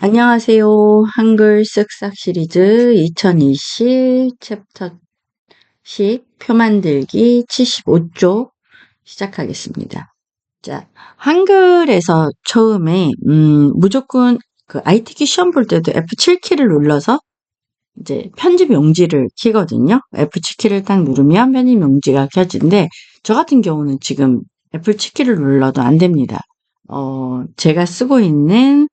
안녕하세요. 한글 쓱싹 시리즈 2020 챕터 10 표 만들기 75쪽 시작하겠습니다. 자, 한글에서 처음에 무조건 그 IT키 시험 볼 때도 F7키를 눌러서 이제 편집 용지를 키거든요. F7키를 딱 누르면 편집 용지가 켜진데 저 같은 경우는 지금 F7키를 눌러도 안 됩니다. 제가 쓰고 있는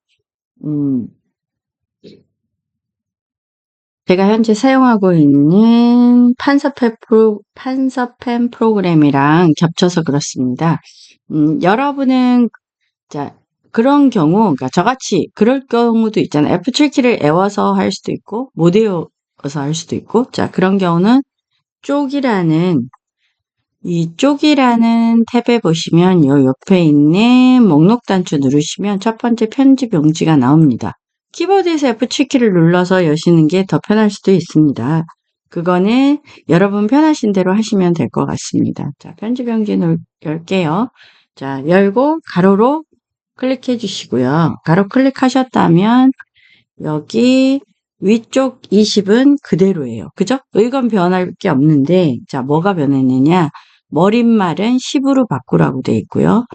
제가 현재 사용하고 있는 판서펜 프로그램이랑 겹쳐서 그렇습니다. 여러분은, 자, 그런 경우, 그러니까 저같이 그럴 경우도 있잖아요. F7키를 애워서 할 수도 있고, 못 애워서 할 수도 있고, 자, 그런 경우는 이 쪽이라는 탭에 보시면 요 옆에 있는 목록 단추 누르시면 첫 번째 편집 용지가 나옵니다. 키보드에서 F7키를 눌러서 여시는 게 더 편할 수도 있습니다. 그거는 여러분 편하신 대로 하시면 될 것 같습니다. 자, 편집 용지 열게요. 자, 열고 가로로 클릭해 주시고요. 가로 클릭하셨다면 여기 위쪽 20은 그대로예요. 그죠? 이건 변할 게 없는데, 자, 뭐가 변했느냐? 머릿말은 10으로 바꾸라고 되어 있고요.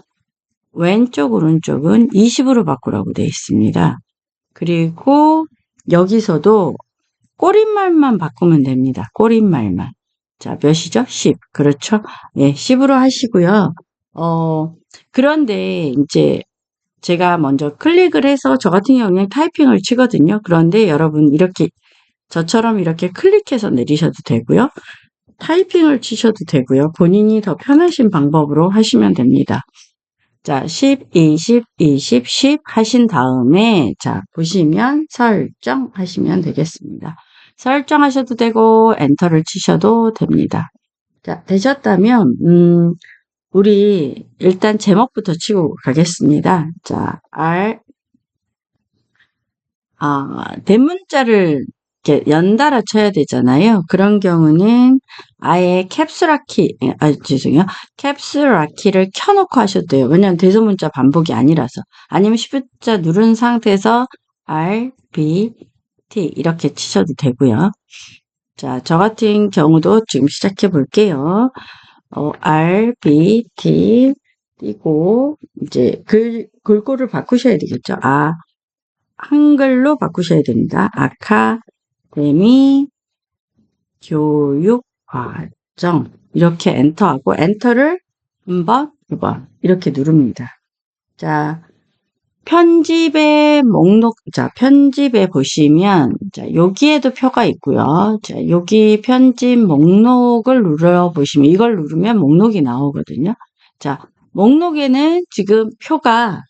왼쪽, 오른쪽은 20으로 바꾸라고 되어 있습니다. 그리고 여기서도 꼬릿말만 바꾸면 됩니다. 꼬릿말만. 자, 몇이죠? 10. 그렇죠? 예, 10으로 하시고요. 그런데 이제 제가 먼저 클릭을 해서 저 같은 경우는 그냥 타이핑을 치거든요. 그런데 여러분 저처럼 이렇게 클릭해서 내리셔도 되고요. 타이핑을 치셔도 되고요. 본인이 더 편하신 방법으로 하시면 됩니다. 자, 10, 20, 20, 10 하신 다음에 자, 보시면 설정 하시면 되겠습니다. 설정하셔도 되고 엔터를 치셔도 됩니다. 자, 되셨다면 우리 일단 제목부터 치고 가겠습니다. 자, 대문자를 이렇게 연달아 쳐야 되잖아요. 그런 경우는 아예 죄송해요. 캡슐라키를 켜놓고 하셔도 돼요. 왜냐면 대소문자 반복이 아니라서. 아니면 Shift자 누른 상태에서 R, B, T 이렇게 치셔도 되고요. 자, 저 같은 경우도 지금 시작해 볼게요. R, B, T 띄고 이제 글꼴을 바꾸셔야 되겠죠. 한글로 바꾸셔야 됩니다. 아카데미 교육과정 이렇게 엔터하고 엔터를 한 번, 두 번 이렇게 누릅니다. 자, 편집의 목록, 자, 편집에 보시면 자, 여기에도 표가 있고요. 자, 여기 편집 목록을 눌러보시면 이걸 누르면 목록이 나오거든요. 자, 목록에는 지금 표가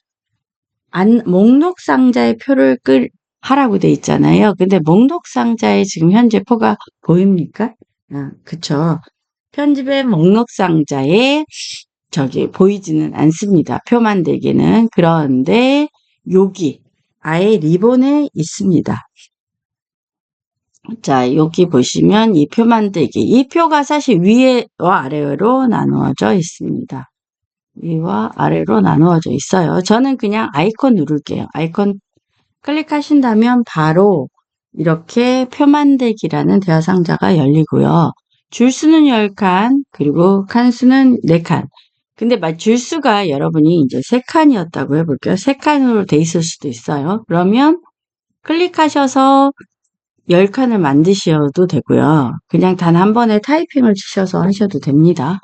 목록 상자에 표를 하라고 돼 있잖아요. 근데 목록 상자에 지금 현재 표가 보입니까? 그쵸. 편집의 목록 상자에 보이지는 않습니다. 표 만들기는. 그런데 여기 아예 리본에 있습니다. 자, 여기 보시면 이 표 만들기. 이 표가 사실 위와 아래로 나누어져 있습니다. 위와 아래로 나누어져 있어요. 저는 그냥 아이콘 누를게요. 아이콘 클릭하신다면 바로 이렇게 표 만들기라는 대화 상자가 열리고요. 줄수는 10칸, 그리고 칸수는 4칸. 근데 줄수가 여러분이 이제 3칸이었다고 해볼게요. 3칸으로 돼 있을 수도 있어요. 그러면 클릭하셔서 10칸을 만드셔도 되고요. 그냥 단 한 번에 타이핑을 치셔서 하셔도 됩니다.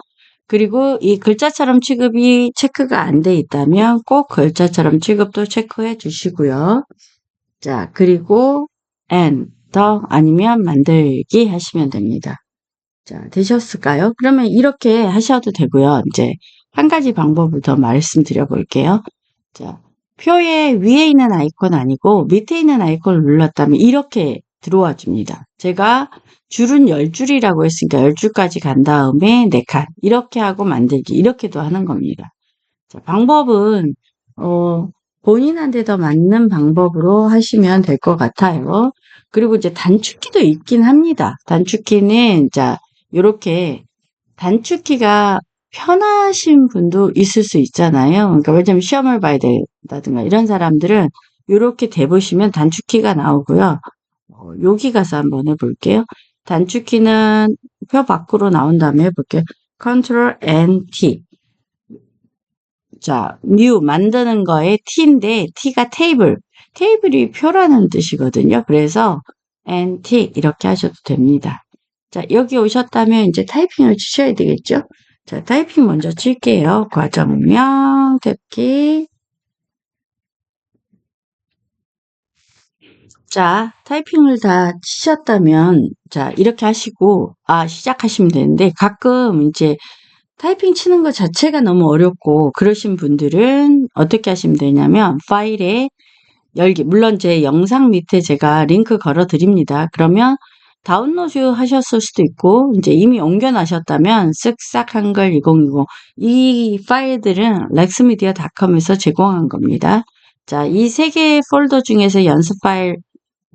그리고 이 글자처럼 취급이 체크가 안 돼 있다면 꼭 글자처럼 취급도 체크해 주시고요. 자, 그리고 엔터 아니면 만들기 하시면 됩니다. 자, 되셨을까요? 그러면 이렇게 하셔도 되고요. 이제 한 가지 방법을 더 말씀드려 볼게요. 자, 표의 위에 있는 아이콘 아니고 밑에 있는 아이콘을 눌렀다면 이렇게 들어와 줍니다. 제가 줄은 10줄이라고 했으니까 10줄까지 간 다음에 4칸 이렇게 하고 만들기 이렇게도 하는 겁니다. 자, 방법은 본인한테 더 맞는 방법으로 하시면 될 것 같아요. 그리고 이제 단축키도 있긴 합니다. 단축키는 자, 요렇게 단축키가 편하신 분도 있을 수 있잖아요. 그러니까 왜냐면 시험을 봐야 된다든가 이런 사람들은 요렇게 대보시면 단축키가 나오고요. 여기 가서 한번 해볼게요. 단축키는 표 밖으로 나온 다음에 해볼게요. Ctrl N T. 자, new 만드는 거에 T인데 T가 테이블. 테이블이 표라는 뜻이거든요. 그래서 N T 이렇게 하셔도 됩니다. 자, 여기 오셨다면 이제 타이핑을 치셔야 되겠죠? 자, 타이핑 먼저 칠게요. 과정명 탭키. 자, 타이핑을 다 치셨다면, 자, 이렇게 하시고, 시작하시면 되는데, 가끔 이제 타이핑 치는 것 자체가 너무 어렵고, 그러신 분들은 어떻게 하시면 되냐면, 파일에 열기, 물론 제 영상 밑에 제가 링크 걸어 드립니다. 그러면 다운로드 하셨을 수도 있고, 이제 이미 옮겨놔셨다면, 쓱싹 한글 2020. 이 파일들은 렉스미디어닷컴에서 제공한 겁니다. 자, 이 세 개의 폴더 중에서 연습 파일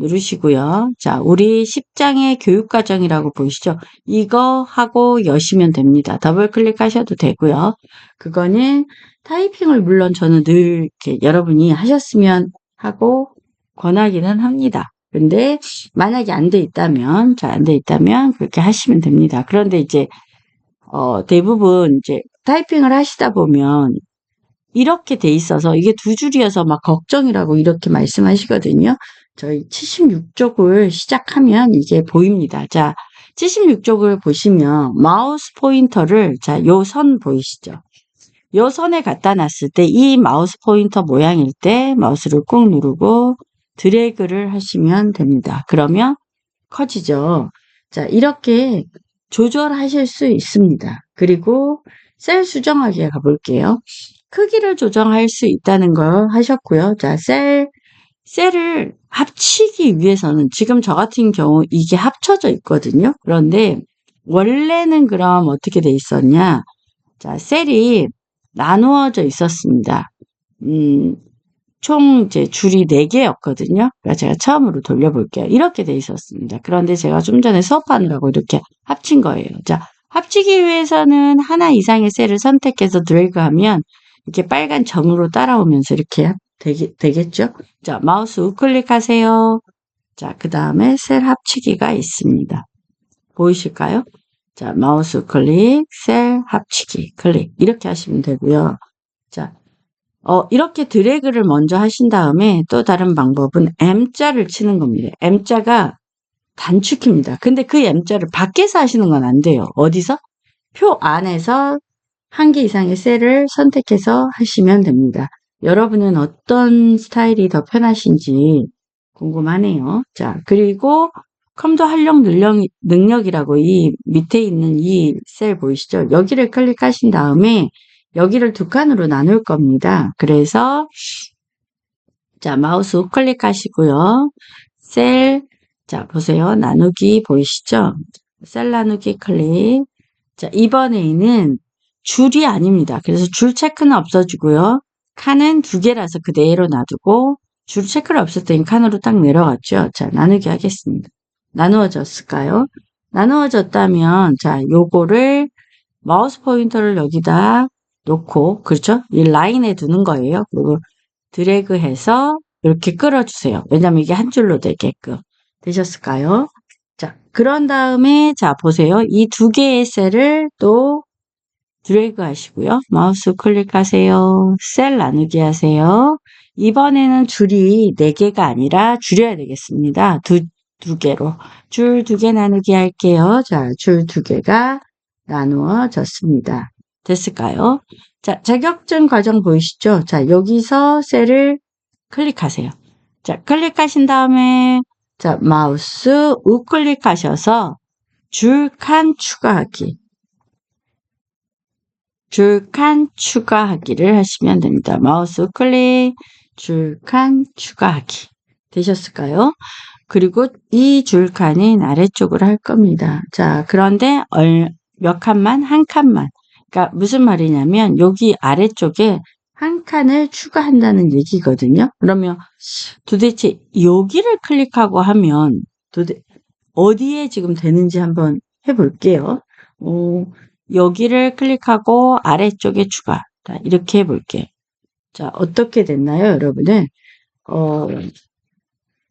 누르시고요. 자, 우리 10장의 교육과정이라고 보이시죠? 이거 하고 여시면 됩니다. 더블 클릭하셔도 되고요. 그거는 타이핑을 물론 저는 늘 이렇게 여러분이 하셨으면 하고 권하기는 합니다. 근데 만약에 안 돼 있다면, 안 돼 있다면 그렇게 하시면 됩니다. 그런데 이제 대부분 이제 타이핑을 하시다 보면 이렇게 돼 있어서 이게 두 줄이어서 막 걱정이라고 이렇게 말씀하시거든요. 저희 76쪽을 시작하면 이게 보입니다. 자, 76쪽을 보시면 마우스 포인터를, 자, 요 선 보이시죠? 요 선에 갖다 놨을 때 이 마우스 포인터 모양일 때 마우스를 꾹 누르고 드래그를 하시면 됩니다. 그러면 커지죠. 자, 이렇게 조절하실 수 있습니다. 그리고 셀 수정하기에 가볼게요. 크기를 조정할 수 있다는 걸 하셨고요. 자, 셀을 합치기 위해서는 지금 저 같은 경우 이게 합쳐져 있거든요. 그런데 원래는 그럼 어떻게 돼 있었냐? 자, 셀이 나누어져 있었습니다. 총 이제 줄이 4개였거든요. 그러니까 제가 처음으로 돌려볼게요. 이렇게 돼 있었습니다. 그런데 제가 좀 전에 수업하느라고 이렇게 합친 거예요. 자, 합치기 위해서는 하나 이상의 셀을 선택해서 드래그하면 이렇게 빨간 점으로 따라오면서 이렇게 되겠죠? 자, 마우스 우클릭하세요. 자, 그 다음에 셀 합치기가 있습니다. 보이실까요? 자, 마우스 클릭, 셀 합치기, 클릭. 이렇게 하시면 되고요. 자, 이렇게 드래그를 먼저 하신 다음에 또 다른 방법은 M자를 치는 겁니다. M자가 단축키입니다. 근데 그 M자를 밖에서 하시는 건 안 돼요. 어디서? 표 안에서 한 개 이상의 셀을 선택해서 하시면 됩니다. 여러분은 어떤 스타일이 더 편하신지 궁금하네요. 자, 그리고 컴퓨터 활용 능력이라고 이 밑에 있는 이 셀 보이시죠? 여기를 클릭하신 다음에 여기를 두 칸으로 나눌 겁니다. 그래서 자, 마우스 우클릭 하시고요. 셀, 자, 보세요. 나누기 보이시죠? 셀 나누기 클릭. 자, 이번에는 줄이 아닙니다. 그래서 줄 체크는 없어지고요. 칸은 2개라서 그대로 놔두고 줄 체크를 없앴더니 칸으로 딱 내려갔죠. 자, 나누기 하겠습니다. 나누어졌을까요? 나누어졌다면 자, 요거를 마우스 포인터를 여기다 놓고, 그렇죠? 이 라인에 두는 거예요. 그리고 드래그해서 이렇게 끌어주세요. 왜냐면 이게 한 줄로 되게끔. 되셨을까요? 자, 그런 다음에, 자, 보세요. 이 2개의 셀을 또 드래그 하시고요. 마우스 클릭하세요. 셀 나누기 하세요. 이번에는 줄이 4개가 아니라 줄여야 되겠습니다. 두 개로. 줄 2개 나누기 할게요. 자, 줄 2개가 나누어졌습니다. 됐을까요? 자, 자격증 과정 보이시죠? 자, 여기서 셀을 클릭하세요. 자, 클릭하신 다음에 자, 마우스 우클릭하셔서 줄 칸 추가하기. 줄 칸 추가하기를 하시면 됩니다. 마우스 우클릭, 줄 칸 추가하기. 되셨을까요? 그리고 이 줄 칸은 아래쪽으로 할 겁니다. 자, 그런데 몇 칸만? 한 칸만. 그러니까 무슨 말이냐면 여기 아래쪽에 한 칸을 추가한다는 얘기거든요. 그러면 도대체 여기를 클릭하고 하면 어디에 지금 되는지 한번 해볼게요. 여기를 클릭하고 아래쪽에 추가. 자, 이렇게 해볼게요. 자, 어떻게 됐나요, 여러분은?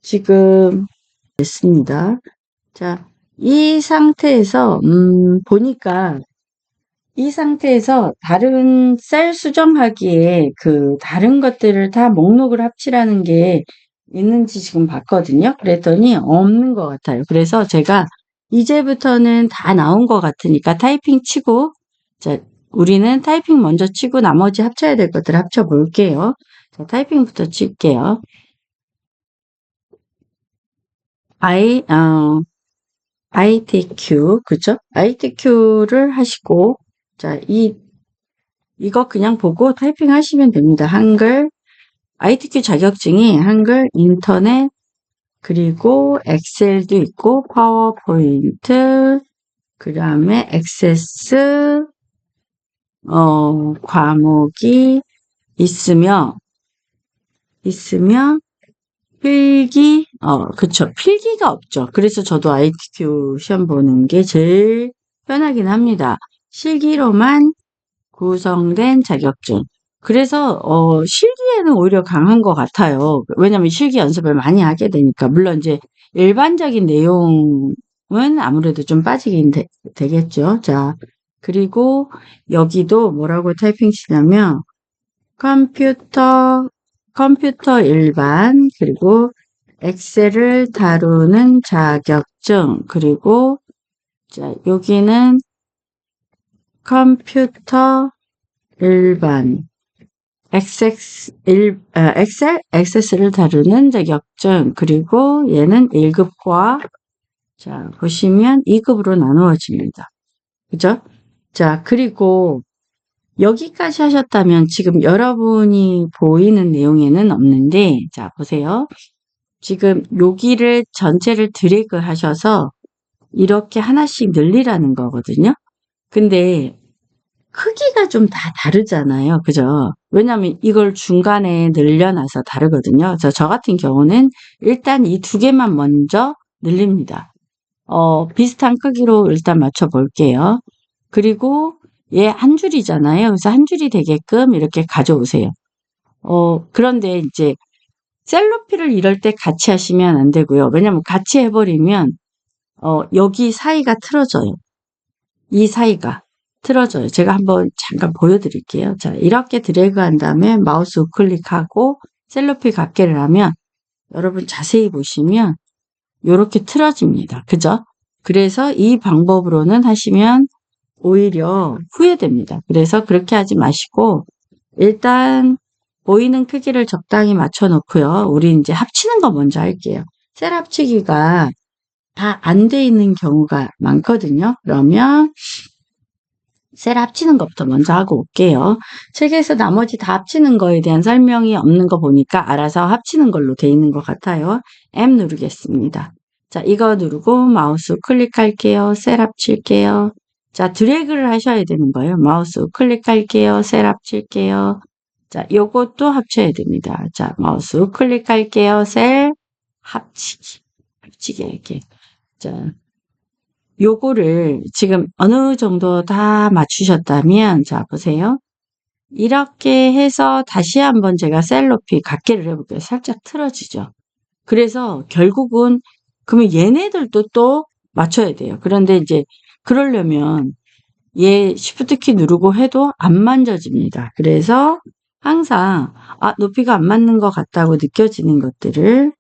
지금 됐습니다. 자, 이 상태에서, 보니까 이 상태에서 다른 셀 수정하기에 다른 것들을 다 목록을 합치라는 게 있는지 지금 봤거든요. 그랬더니 없는 것 같아요. 그래서 제가 이제부터는 다 나온 것 같으니까 타이핑 치고, 자, 우리는 타이핑 먼저 치고 나머지 합쳐야 될 것들 합쳐 볼게요. 자, 타이핑부터 칠게요. ITQ, 그죠? ITQ를 하시고, 자, 이거 그냥 보고 타이핑 하시면 됩니다. 한글, ITQ 자격증이 한글, 인터넷, 그리고 엑셀도 있고, 파워포인트, 그 다음에 액세스, 과목이 있으며, 필기, 그쵸. 필기가 없죠. 그래서 저도 ITQ 시험 보는 게 제일 편하긴 합니다. 실기로만 구성된 자격증. 그래서 실기에는 오히려 강한 것 같아요. 왜냐면 실기 연습을 많이 하게 되니까. 물론 이제 일반적인 내용은 아무래도 좀 빠지긴 되겠죠. 자, 그리고 여기도 뭐라고 타이핑 치냐면 컴퓨터 일반, 그리고 엑셀을 다루는 자격증, 그리고 자, 여기는 컴퓨터 일반, 액세스를 다루는 자격증, 그리고 얘는 1급과, 자, 보시면 2급으로 나누어집니다. 그죠? 자, 그리고 여기까지 하셨다면 지금 여러분이 보이는 내용에는 없는데, 자, 보세요. 지금 여기를 전체를 드래그 하셔서 이렇게 하나씩 늘리라는 거거든요. 근데 크기가 좀 다 다르잖아요. 그죠? 왜냐면 이걸 중간에 늘려놔서 다르거든요. 저 같은 경우는 일단 이 두 개만 먼저 늘립니다. 비슷한 크기로 일단 맞춰 볼게요. 그리고 얘 한 줄이잖아요. 그래서 한 줄이 되게끔 이렇게 가져오세요. 그런데 이제 셀로피를 이럴 때 같이 하시면 안 되고요. 왜냐면 같이 해버리면, 여기 사이가 틀어져요. 이 사이가 틀어져요. 제가 한번 잠깐 보여드릴게요. 자, 이렇게 드래그 한 다음에 마우스 우클릭하고 셀로피 각계를 하면 여러분 자세히 보시면 이렇게 틀어집니다. 그죠? 그래서 이 방법으로는 하시면 오히려 후회됩니다. 그래서 그렇게 하지 마시고 일단 보이는 크기를 적당히 맞춰 놓고요. 우리 이제 합치는 거 먼저 할게요. 셀 합치기가 다 안 돼 있는 경우가 많거든요. 그러면 셀 합치는 것부터 먼저 하고 올게요. 책에서 나머지 다 합치는 거에 대한 설명이 없는 거 보니까 알아서 합치는 걸로 돼 있는 것 같아요. M 누르겠습니다. 자, 이거 누르고 마우스 클릭할게요. 셀 합칠게요. 자, 드래그를 하셔야 되는 거예요. 마우스 클릭할게요. 셀 합칠게요. 자, 요것도 합쳐야 됩니다. 자, 마우스 클릭할게요. 셀 합치기 이렇게. 자, 요거를 지금 어느 정도 다 맞추셨다면, 자, 보세요. 이렇게 해서 다시 한번 제가 셀 높이 각계를 해볼게요. 살짝 틀어지죠. 그래서 결국은, 그러면 얘네들도 또 맞춰야 돼요. 그런데 이제, 그러려면 얘 Shift 키 누르고 해도 안 만져집니다. 그래서 항상, 높이가 안 맞는 것 같다고 느껴지는 것들을,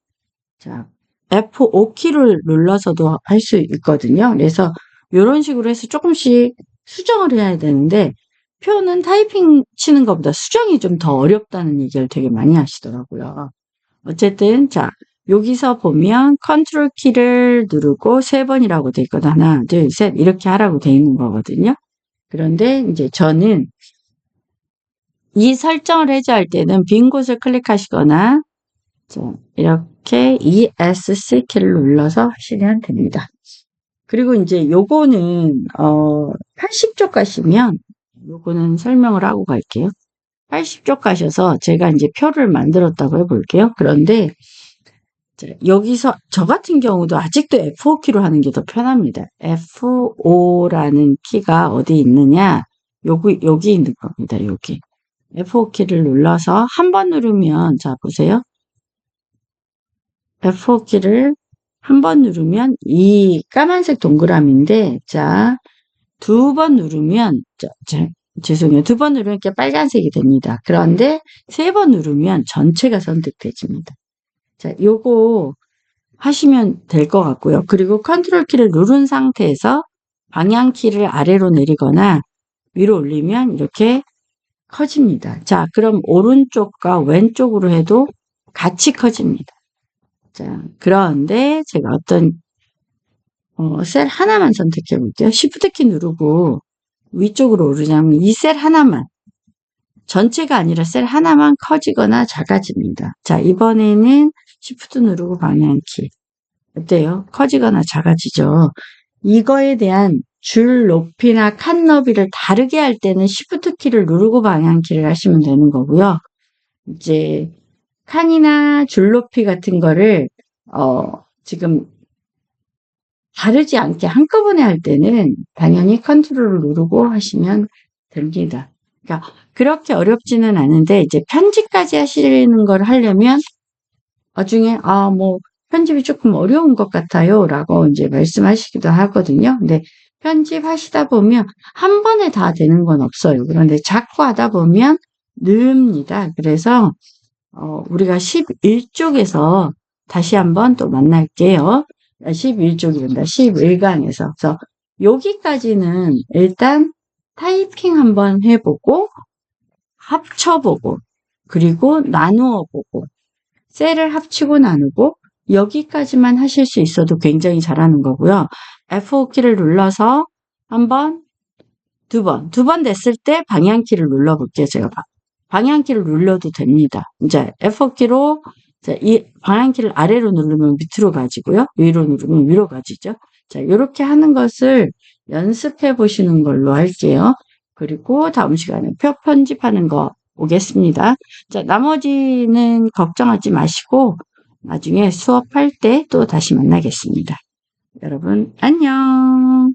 자, F5키를 눌러서도 할 수 있거든요. 그래서 이런 식으로 해서 조금씩 수정을 해야 되는데 표는 타이핑 치는 것보다 수정이 좀 더 어렵다는 얘기를 되게 많이 하시더라고요. 어쨌든 자, 여기서 보면 컨트롤 키를 누르고 3번이라고 돼 있거든. 하나, 둘, 셋 이렇게 하라고 돼 있는 거거든요. 그런데 이제 저는 이 설정을 해제할 때는 빈 곳을 클릭하시거나 자, 이렇게 ESC 키를 눌러서 하시면 됩니다. 그리고 이제 요거는 80쪽 가시면 요거는 설명을 하고 갈게요. 80쪽 가셔서 제가 이제 표를 만들었다고 해볼게요. 그런데 여기서 저 같은 경우도 아직도 F5 키로 하는 게 더 편합니다. F5라는 키가 어디 있느냐? 여기 있는 겁니다. 여기 F5 키를 눌러서 한 번 누르면 자 보세요. F4키를 한 번 누르면 이 까만색 동그라미인데, 자, 두 번 누르면, 죄송해요. 두 번 누르면 이렇게 빨간색이 됩니다. 그런데 세 번 누르면 전체가 선택돼집니다. 자, 요거 하시면 될 것 같고요. 그리고 컨트롤 키를 누른 상태에서 방향 키를 아래로 내리거나 위로 올리면 이렇게 커집니다. 자, 그럼 오른쪽과 왼쪽으로 해도 같이 커집니다. 자, 그런데 제가 어떤 셀 하나만 선택해 볼게요. Shift 키 누르고 위쪽으로 오르자면 이 셀 하나만, 전체가 아니라 셀 하나만 커지거나 작아집니다. 자, 이번에는 Shift 누르고 방향키. 어때요? 커지거나 작아지죠. 이거에 대한 줄 높이나 칸 너비를 다르게 할 때는 Shift 키를 누르고 방향키를 하시면 되는 거고요. 이제 칸이나 줄 높이 같은 거를 지금 다르지 않게 한꺼번에 할 때는 당연히 컨트롤을 누르고 하시면 됩니다. 그러니까 그렇게 어렵지는 않은데 이제 편집까지 하시는 걸 하려면 나중에 뭐 편집이 조금 어려운 것 같아요 라고 이제 말씀하시기도 하거든요. 근데 편집하시다 보면 한 번에 다 되는 건 없어요. 그런데 자꾸 하다 보면 늡니다. 그래서 우리가 11쪽에서 다시 한번 또 만날게요. 11쪽이란다. 11강에서. 그래서 여기까지는 일단 타이핑 한번 해보고 합쳐보고 그리고 나누어 보고 셀을 합치고 나누고 여기까지만 하실 수 있어도 굉장히 잘하는 거고요. F5키를 눌러서 한 번, 두 번 됐을 때 방향키를 눌러볼게요. 제가 방향키를 눌러도 됩니다. 이제 F4키로 이 방향키를 아래로 누르면 밑으로 가지고요. 위로 누르면 위로 가지죠. 자, 이렇게 하는 것을 연습해 보시는 걸로 할게요. 그리고 다음 시간에 표 편집하는 거 오겠습니다. 자, 나머지는 걱정하지 마시고 나중에 수업할 때 또 다시 만나겠습니다. 여러분, 안녕.